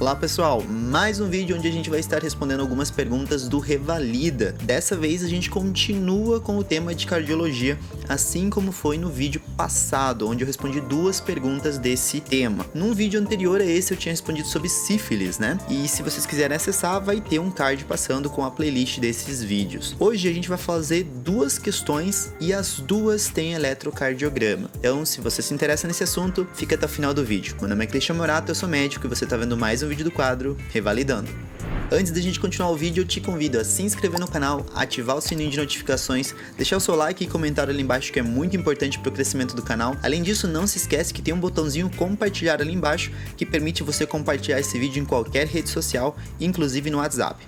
Olá pessoal, mais um vídeo onde a gente vai estar respondendo algumas perguntas do Revalida. Dessa vez a gente continua com o tema de cardiologia, assim como foi no vídeo passado, onde eu respondi duas perguntas desse tema. Num vídeo anterior a esse eu tinha respondido sobre sífilis, né? E se vocês quiserem acessar, vai ter um card passando com a playlist desses vídeos. Hoje a gente vai fazer duas questões e as duas têm eletrocardiograma. Então, se você se interessa nesse assunto, fica até o final do vídeo. Meu nome é Christian Morato, eu sou médico e você está vendo mais um vídeo do quadro Revalidando. Antes da gente continuar o vídeo, eu te convido a se inscrever no canal, ativar o sininho de notificações, deixar o seu like e comentário ali embaixo que é muito importante para o crescimento do canal. Além disso, não se esquece que tem um botãozinho compartilhar ali embaixo que permite você compartilhar esse vídeo em qualquer rede social, inclusive no WhatsApp.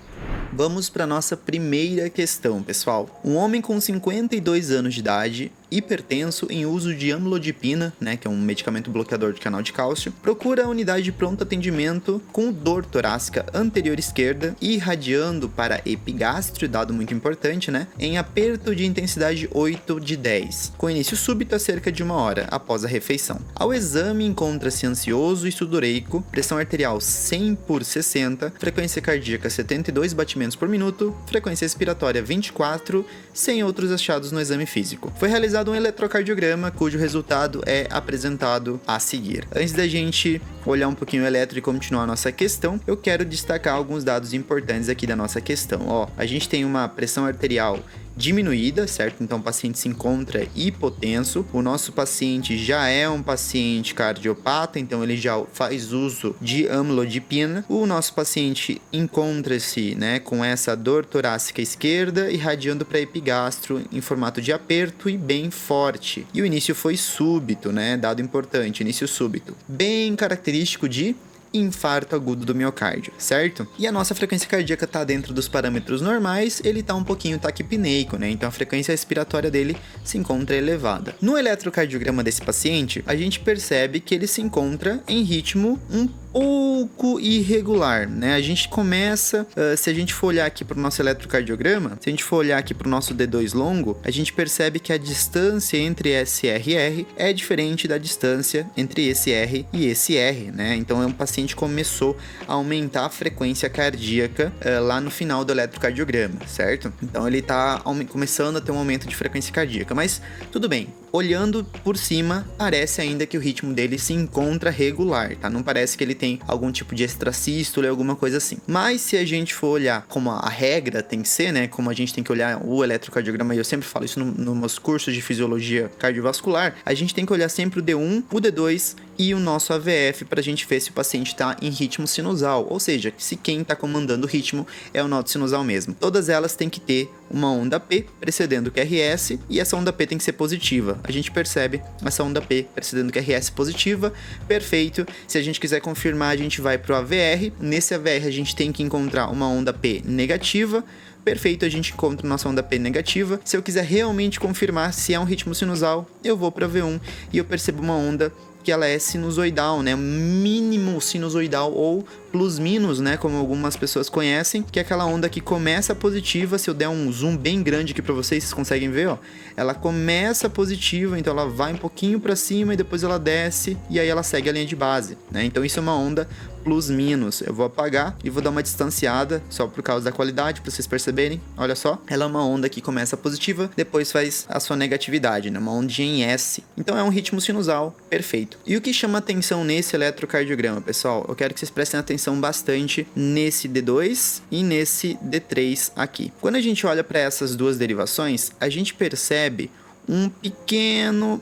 Vamos para nossa primeira questão, pessoal. Um homem com 52 anos de idade, hipertenso, em uso de amlodipina, né, que é um medicamento bloqueador de canal de cálcio, procura a unidade de pronto atendimento com dor torácica anterior esquerda e irradiando para epigastro, dado muito importante, né, em aperto de intensidade 8/10, com início súbito a cerca de 1 hora após a refeição. Ao exame encontra-se ansioso e sudoreico, pressão arterial 100/60, frequência cardíaca 72 batimentos por minuto, frequência respiratória 24, sem outros achados no exame físico. Foi realizado um eletrocardiograma, cujo resultado é apresentado a seguir. Antes da gente olhar um pouquinho o eletro e continuar a nossa questão, eu quero destacar alguns dados importantes aqui da nossa questão. Ó, a gente tem uma pressão arterial diminuída, certo? Então o paciente se encontra hipotenso, o nosso paciente já é um paciente cardiopata, então ele já faz uso de amlodipina. O nosso paciente encontra-se, né, com essa dor torácica esquerda irradiando para epigastro em formato de aperto e bem forte. E o início foi súbito, né? Dado importante, início súbito. Bem característico de infarto agudo do miocárdio, certo? E a nossa frequência cardíaca tá dentro dos parâmetros normais, ele tá um pouquinho taquipneico, né? Então a frequência respiratória dele se encontra elevada. No eletrocardiograma desse paciente, a gente percebe que ele se encontra em ritmo um pouco irregular, né? A gente começa, se a gente for olhar aqui para o nosso eletrocardiograma, se a gente for olhar aqui para o nosso D2 longo, a gente percebe que a distância entre SR e R é diferente da distância entre esse R e esse R, né? Então o paciente começou a aumentar a frequência cardíaca lá no final do eletrocardiograma, certo? Então ele está começando a ter um aumento de frequência cardíaca, mas tudo bem. Olhando por cima, parece ainda que o ritmo dele se encontra regular, tá? Não parece que ele tem algum tipo de extrasístole, alguma coisa assim. Mas se a gente for olhar como a regra tem que ser, né? Como a gente tem que olhar o eletrocardiograma, e eu sempre falo isso nos meus cursos de fisiologia cardiovascular, a gente tem que olhar sempre o D1, o D2 e o nosso AVF para a gente ver se o paciente está em ritmo sinusal, ou seja, se quem está comandando o ritmo é o nó sinusal mesmo. Todas elas têm que ter uma onda P precedendo o QRS e essa onda P tem que ser positiva. A gente percebe essa onda P precedendo o QRS positiva, perfeito. Se a gente quiser confirmar, a gente vai para o AVR. Nesse AVR a gente tem que encontrar uma onda P negativa. Perfeito, a gente encontra nossa onda P negativa. Se eu quiser realmente confirmar se é um ritmo sinusal, eu vou para V1 e eu percebo uma onda que ela é sinusoidal, né? Mínimo sinusoidal ou plus minus, né? Como algumas pessoas conhecem, que é aquela onda que começa positiva. Se eu der um zoom bem grande aqui para vocês conseguem ver, ó. Ela começa positiva, então ela vai um pouquinho para cima e depois ela desce e aí ela segue a linha de base, né? Então isso é uma onda plus minus. Eu vou apagar e vou dar uma distanciada só por causa da qualidade, para vocês perceberem. Olha só, ela é uma onda que começa positiva, depois faz a sua negatividade, né? Uma ondinha em S. Então é um ritmo sinusal perfeito. E o que chama atenção nesse eletrocardiograma, pessoal? Eu quero que vocês prestem atenção bastante nesse D2 e nesse D3 aqui. Quando a gente olha para essas duas derivações, a gente percebe um pequeno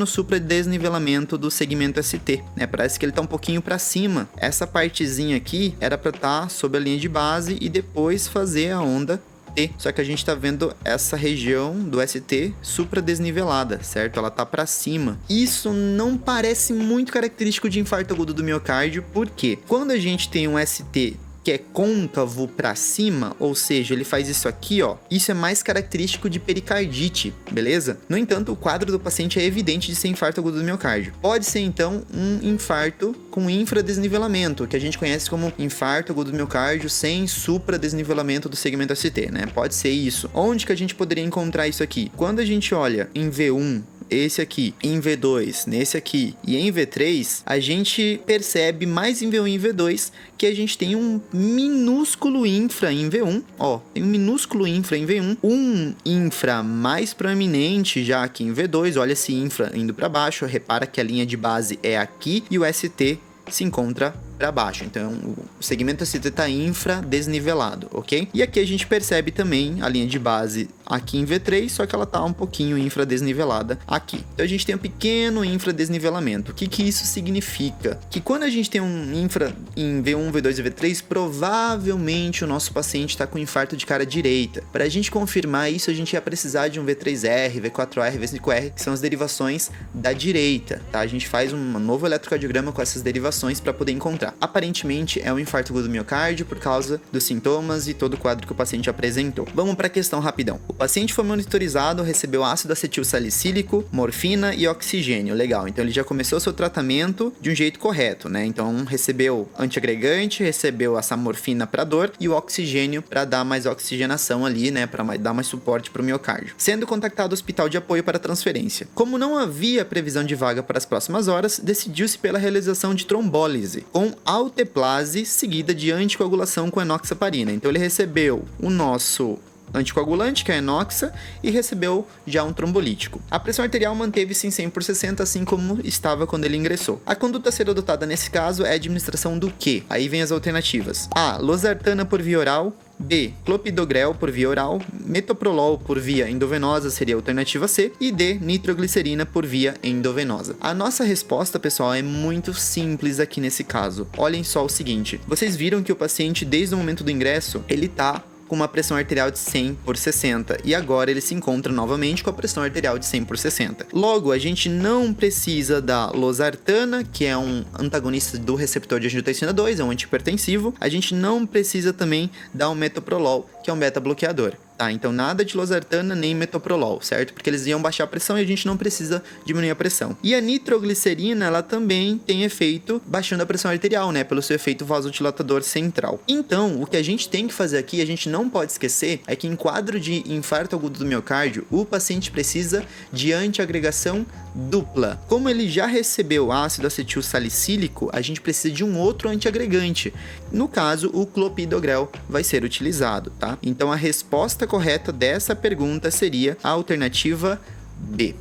supradesnivelamento do segmento ST, né? Parece que ele tá um pouquinho para cima. Essa partezinha aqui era para estar sob a linha de base e depois fazer a onda T. Só que a gente tá vendo essa região do ST supradesnivelada, certo? Ela tá para cima. Isso não parece muito característico de infarto agudo do miocárdio, porque quando a gente tem um ST que é côncavo para cima, ou seja, ele faz isso aqui, ó. Isso é mais característico de pericardite, beleza? No entanto, o quadro do paciente é evidente de ser infarto agudo do miocárdio. Pode ser, então, um infarto com infradesnivelamento, que a gente conhece como infarto agudo do miocárdio sem supradesnivelamento do segmento ST, né? Pode ser isso. Onde que a gente poderia encontrar isso aqui? Quando a gente olha em V1, esse aqui, em V2, nesse aqui e em V3, a gente percebe mais em V1 e em V2 que a gente tem um minúsculo infra em V1, ó, tem um minúsculo infra em V1, um infra mais proeminente já aqui em V2, olha esse infra indo para baixo, repara que a linha de base é aqui e o ST se encontra para baixo, então o segmento ST está infra desnivelado, ok? E aqui a gente percebe também a linha de base aqui em V3, só que ela tá um pouquinho infra desnivelada aqui. Então a gente tem um pequeno infra desnivelamento. O que que isso significa? Que quando a gente tem um infra em V1, V2 e V3, provavelmente o nosso paciente está com infarto de cara direita. Para a gente confirmar isso, a gente ia precisar de um V3R, V4R, V5R, que são as derivações da direita, tá? A gente faz um novo eletrocardiograma com essas derivações para poder encontrar. Aparentemente é um infarto agudo do miocárdio por causa dos sintomas e todo o quadro que o paciente apresentou. Vamos para a questão rapidão. O paciente foi monitorizado, recebeu ácido acetil salicílico, morfina e oxigênio. Legal, então ele já começou seu tratamento de um jeito correto, né? Então recebeu antiagregante, recebeu essa morfina para dor e o oxigênio para dar mais oxigenação ali, né? Para dar mais suporte para o miocárdio. Sendo contactado o hospital de apoio para transferência. Como não havia previsão de vaga para as próximas horas, decidiu-se pela realização de trombólise com alteplase seguida de anticoagulação com enoxaparina. Então ele recebeu o nosso anticoagulante, que é a enoxa, e recebeu já um trombolítico. A pressão arterial manteve-se em 100%, assim como estava quando ele ingressou. A conduta a ser adotada nesse caso é a administração do quê? Aí vem as alternativas. A. Losartana por via oral. B. Clopidogrel por via oral, metoprolol por via endovenosa seria a alternativa C, e D. Nitroglicerina por via endovenosa. A nossa resposta, pessoal, é muito simples aqui nesse caso. Olhem só o seguinte, vocês viram que o paciente, desde o momento do ingresso, ele tá com uma pressão arterial de 100 por 60 e agora ele se encontra novamente com a pressão arterial de 100 por 60. Logo, a gente não precisa da losartana, que é um antagonista do receptor de angiotensina 2, é um antihipertensivo. A gente não precisa também dar um metoprolol, que é um beta-bloqueador. Tá, então nada de losartana nem metoprolol, certo? Porque eles iam baixar a pressão e a gente não precisa diminuir a pressão. E a nitroglicerina, ela também tem efeito baixando a pressão arterial, né? Pelo seu efeito vasodilatador central. Então, o que a gente tem que fazer aqui, a gente não pode esquecer, é que em quadro de infarto agudo do miocárdio, o paciente precisa de antiagregação dupla. Como ele já recebeu ácido acetil salicílico, a gente precisa de um outro antiagregante. No caso, o clopidogrel vai ser utilizado, tá? Então, a resposta correta dessa pergunta seria a alternativa B.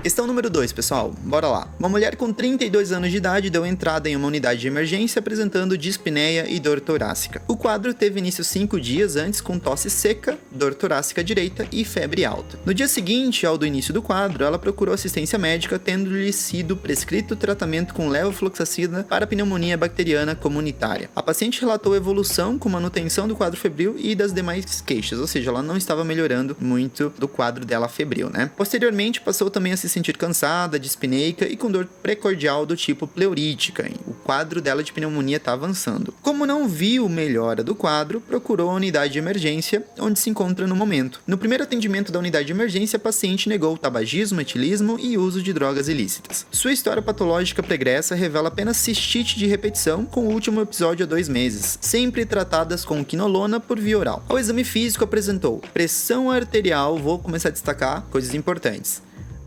Questão número 2, pessoal, bora lá. Uma mulher com 32 anos de idade deu entrada em uma unidade de emergência apresentando dispneia e dor torácica. O quadro teve início 5 dias antes com tosse seca, dor torácica direita e febre alta. No dia seguinte ao do início do quadro, ela procurou assistência médica, tendo-lhe sido prescrito tratamento com levofloxacina para pneumonia bacteriana comunitária. A paciente relatou evolução com manutenção do quadro febril e das demais queixas, ou seja, ela não estava melhorando muito do quadro dela febril, né? Posteriormente, passou também a se sentir cansada, dispneica e com dor precordial do tipo pleurítica. O quadro dela de pneumonia está avançando. Como não viu melhora do quadro, procurou a unidade de emergência, onde se encontra no momento. No primeiro atendimento da unidade de emergência, a paciente negou tabagismo, etilismo e uso de drogas ilícitas. Sua história patológica pregressa revela apenas cistite de repetição, com o último episódio há 2 meses, sempre tratadas com quinolona por via oral. Ao exame físico apresentou pressão arterial, vou começar a destacar coisas importantes.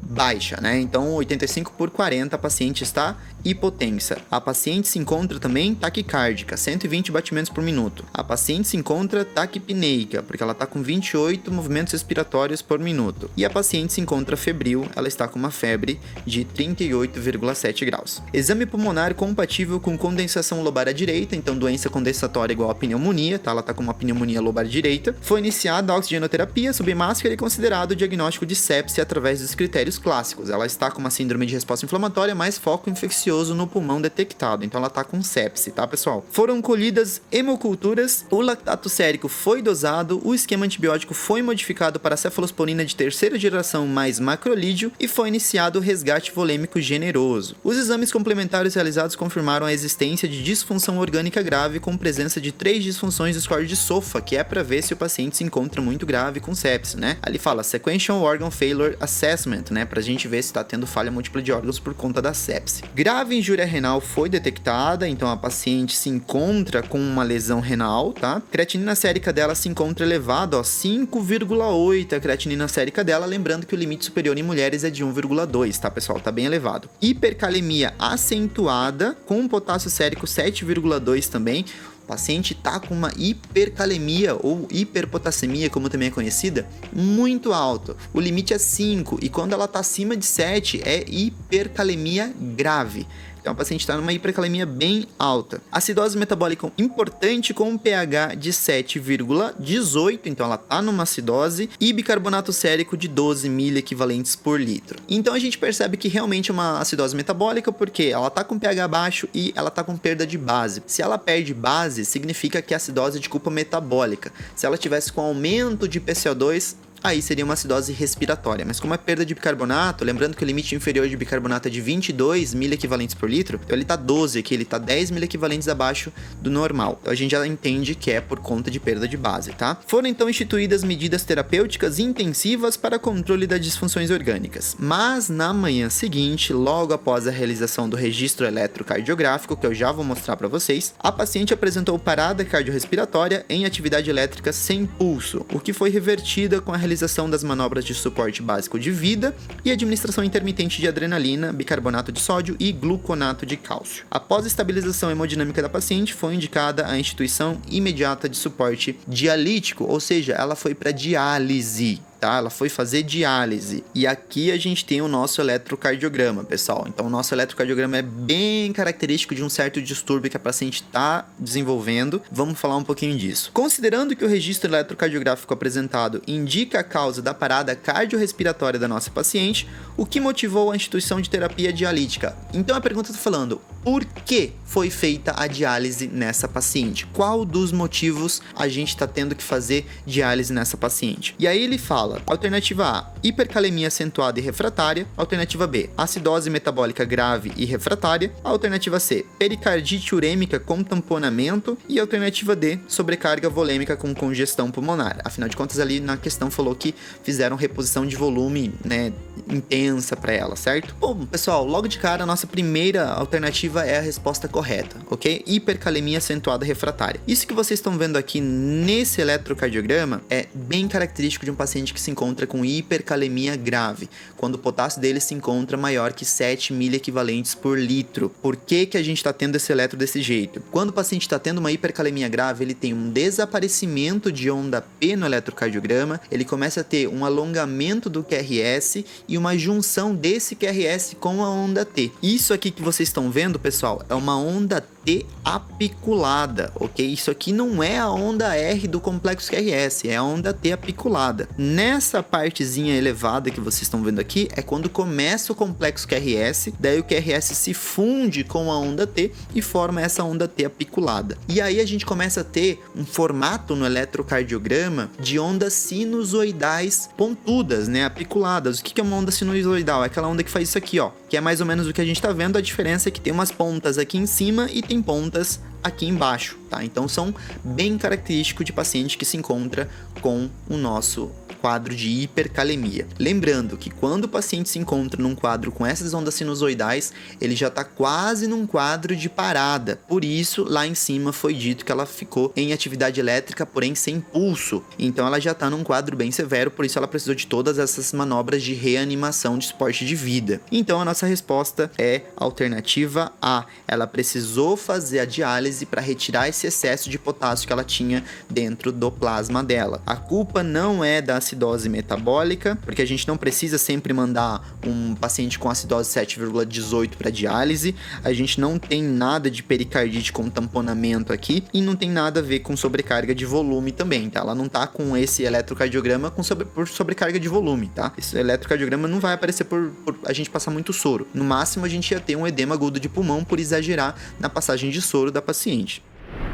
Baixa, né? Então 85/40 a paciente está hipotensa. A paciente se encontra também taquicárdica, 120 batimentos por minuto. A paciente se encontra taquipneica, porque ela está com 28 movimentos respiratórios por minuto. E a paciente se encontra febril, ela está com uma febre de 38,7 graus. Exame pulmonar compatível com condensação lobar à direita, então doença condensatória igual a pneumonia, tá? Ela está com uma pneumonia lobar direita. Foi iniciada a oxigenoterapia sob máscara e considerado o diagnóstico de sepse através dos critérios clássicos. Ela está com uma síndrome de resposta inflamatória, mais foco infeccioso no pulmão detectado, então ela tá com sepse, tá, pessoal? Foram colhidas hemoculturas, o lactato sérico foi dosado, o esquema antibiótico foi modificado para cefalosporina de 3ª geração mais macrolídeo e foi iniciado o resgate volêmico generoso. Os exames complementares realizados confirmaram a existência de disfunção orgânica grave com presença de 3 disfunções do score de SOFA, que é para ver se o paciente se encontra muito grave com sepse, né? Ali fala Sequential Organ Failure Assessment, né? Pra gente ver se tá tendo falha múltipla de órgãos por conta da sepse. Grave grave injúria renal foi detectada, então a paciente se encontra com uma lesão renal, tá? Creatinina sérica dela se encontra elevada, ó, 5,8 a creatinina sérica dela, lembrando que o limite superior em mulheres é de 1,2, tá, pessoal? Tá bem elevado. Hipercalemia acentuada, com potássio sérico 7,2 também. O paciente está com uma hipercalemia ou hiperpotassemia, como também é conhecida, muito alto. O limite é 5 e quando ela está acima de 7 é hipercalemia grave. Então, a paciente está numa hipercalemia bem alta. Acidose metabólica importante com um pH de 7,18, então ela está numa acidose, e bicarbonato sérico de 12 miliequivalentes por litro. Então, a gente percebe que realmente é uma acidose metabólica porque ela está com pH baixo e ela está com perda de base. Se ela perde base, significa que é acidose de culpa metabólica. Se ela tivesse com aumento de PCO2, aí seria uma acidose respiratória. Mas como é perda de bicarbonato, lembrando que o limite inferior de bicarbonato é de 22 miliequivalentes por litro, então ele tá 12 aqui, ele tá 10 miliequivalentes abaixo do normal. Então a gente já entende que é por conta de perda de base, tá? Foram então instituídas medidas terapêuticas intensivas para controle das disfunções orgânicas. Mas na manhã seguinte, logo após a realização do registro eletrocardiográfico, que eu já vou mostrar para vocês, a paciente apresentou parada cardiorrespiratória em atividade elétrica sem pulso, o que foi revertida com a realização das manobras de suporte básico de vida e administração intermitente de adrenalina, bicarbonato de sódio e gluconato de cálcio. Após a estabilização hemodinâmica da paciente, foi indicada a instituição imediata de suporte dialítico, ou seja, ela foi para diálise. Tá? Ela foi fazer diálise. E aqui a gente tem o nosso eletrocardiograma, pessoal. Então, o nosso eletrocardiograma é bem característico de um certo distúrbio que a paciente está desenvolvendo. Vamos falar um pouquinho disso. Considerando que o registro eletrocardiográfico apresentado indica a causa da parada cardiorrespiratória da nossa paciente, o que motivou a instituição de terapia dialítica? Então, a pergunta está falando, por que foi feita a diálise nessa paciente? Qual dos motivos a gente está tendo que fazer diálise nessa paciente? E aí ele fala, alternativa A, hipercalemia acentuada e refratária. Alternativa B, acidose metabólica grave e refratária. Alternativa C, pericardite urêmica com tamponamento. E alternativa D, sobrecarga volêmica com congestão pulmonar. Afinal de contas, ali na questão falou que fizeram reposição de volume, né, intensa para ela, certo? Bom, pessoal, logo de cara, a nossa primeira alternativa é a resposta correta, ok? Hipercalemia acentuada refratária. Isso que vocês estão vendo aqui nesse eletrocardiograma é bem característico de um paciente que se encontra com hipercalemia grave, quando o potássio dele se encontra maior que 7 miliequivalentes por litro. Por que a gente está tendo esse eletro desse jeito? Quando o paciente está tendo uma hipercalemia grave, ele tem um desaparecimento de onda P no eletrocardiograma, ele começa a ter um alongamento do QRS e uma junção desse QRS com a onda T. Isso aqui que vocês estão vendo, pessoal, é uma onda T apiculada, ok? Isso aqui não é a onda R do complexo QRS, é a onda T apiculada. Nessa partezinha elevada que vocês estão vendo aqui, é quando começa o complexo QRS, daí o QRS se funde com a onda T e forma essa onda T apiculada. E aí a gente começa a ter um formato no eletrocardiograma de ondas sinusoidais pontudas, né? Apiculadas. O que é uma onda sinusoidal? É aquela onda que faz isso aqui, ó, que é mais ou menos o que a gente tá vendo. A diferença é que tem umas pontas aqui em cima e tem pontas aqui embaixo, tá? Então são bem característicos de paciente que se encontra com o nosso quadro de hipercalemia. Lembrando que quando o paciente se encontra num quadro com essas ondas sinusoidais, ele já está quase num quadro de parada. Por isso, lá em cima foi dito que ela ficou em atividade elétrica, porém sem pulso. Então ela já está num quadro bem severo, por isso ela precisou de todas essas manobras de reanimação de suporte de vida. Então a nossa resposta é a alternativa A. Ela precisou fazer a diálise para retirar esse excesso de potássio que ela tinha dentro do plasma dela. A culpa não é da acidose metabólica, porque a gente não precisa sempre mandar um paciente com acidose 7,18 para diálise. A gente não tem nada de pericardite com tamponamento aqui e não tem nada a ver com sobrecarga de volume também, tá? Ela não tá com esse eletrocardiograma por sobrecarga de volume, tá? Esse eletrocardiograma não vai aparecer por a gente passar muito soro. No máximo, a gente ia ter um edema agudo de pulmão por exagerar na passagem de soro da paciente.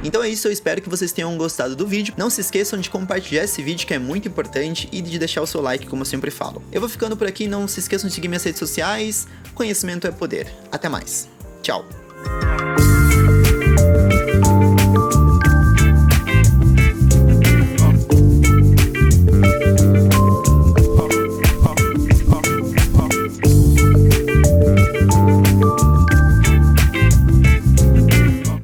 Então é isso, eu espero que vocês tenham gostado do vídeo. Não se esqueçam de compartilhar esse vídeo, que é muito importante, e de deixar o seu like, como eu sempre falo. Eu vou ficando por aqui, não se esqueçam de seguir minhas redes sociais. Conhecimento é poder. Até mais. Tchau.